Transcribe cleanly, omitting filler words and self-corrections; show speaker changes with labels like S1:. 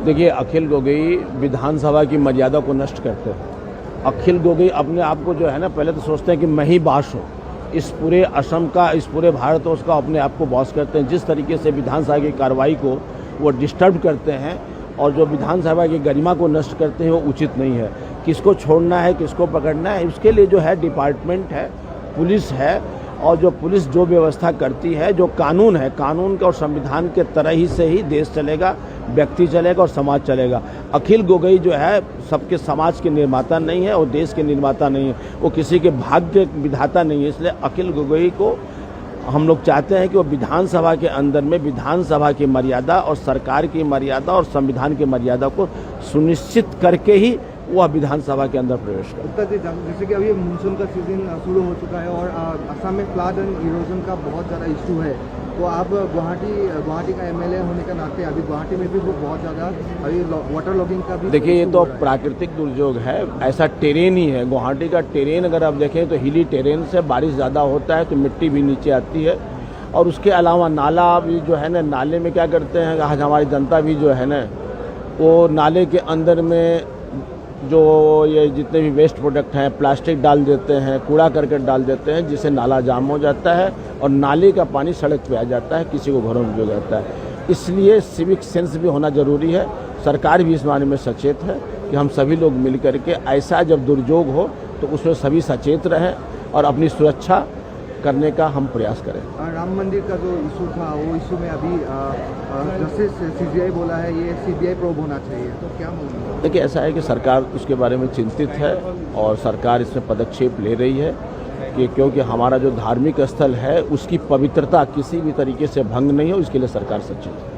S1: देखिए, अखिल गोगोई विधानसभा की मर्यादा को नष्ट करते हैं। अखिल गोगोई अपने आप को जो है ना, पहले तो सोचते हैं कि मैं ही बॉस हूँ, इस पूरे असम का, इस पूरे भारतवर्ष का अपने आप को बॉस करते हैं। जिस तरीके से विधानसभा की कार्रवाई को वो डिस्टर्ब करते हैं और जो विधानसभा की गरिमा को नष्ट करते हैं, वो उचित नहीं है। किसको छोड़ना है, किसको पकड़ना है, उसके लिए जो है डिपार्टमेंट है, पुलिस है, और जो पुलिस जो व्यवस्था करती है, जो कानून है, कानून के और संविधान के तरह ही से ही देश चलेगा, व्यक्ति चलेगा और समाज चलेगा। अखिल गोगोई जो है सबके समाज के निर्माता नहीं है और देश के निर्माता नहीं है, वो किसी के भाग्य के विधाता नहीं है। इसलिए अखिल गोगोई को हम लोग चाहते हैं कि वो विधानसभा के अंदर में विधानसभा की मर्यादा और सरकार की मर्यादा और संविधान की मर्यादा को सुनिश्चित करके ही वह विधानसभा के अंदर प्रवेश करे।
S2: जैसे कि अभी मानसून का सीजन शुरू हो चुका है और असम में फ्लड एंड इरोजन का बहुत ज़्यादा इशू है, तो आप गुवाहाटी का एमएलए होने के नाते अभी गुवाहाटी में भी वो बहुत ज़्यादा अभी वाटर लॉगिंग का भी।
S1: देखिए, ये तो प्राकृतिक दुर्योग है, ऐसा टेरेन ही है। गुवाहाटी का टेरेन अगर आप देखें तो हिली टेरेन से बारिश ज़्यादा होता है तो मिट्टी भी नीचे आती है। और उसके अलावा नाला भी जो है ना, नाले में क्या करते हैं, आज हमारी जनता भी जो है ना, वो नाले के अंदर में जो ये जितने भी वेस्ट प्रोडक्ट हैं, प्लास्टिक डाल देते हैं, कूड़ा करकट डाल देते हैं, जिससे नाला जाम हो जाता है और नाले का पानी सड़क पे आ जाता है, किसी को घरों में जो जाता है। इसलिए सिविक सेंस भी होना ज़रूरी है। सरकार भी इस बारे में सचेत है कि हम सभी लोग मिल करके ऐसा जब दुर्योग हो तो उसमें सभी सचेत रहें और अपनी सुरक्षा करने का हम प्रयास करें।
S2: राम मंदिर का जो इशू था, वो इशू में अभी जस्टिस सीबीआई बोला है ये सीबीआई प्रोब होना चाहिए, तो क्या मानना?
S1: देखिए, ऐसा है कि सरकार उसके बारे में चिंतित है और सरकार इसमें पदक्षेप ले रही है कि क्योंकि हमारा जो धार्मिक स्थल है उसकी पवित्रता किसी भी तरीके से भंग नहीं हो, इसके लिए सरकार सचेत है।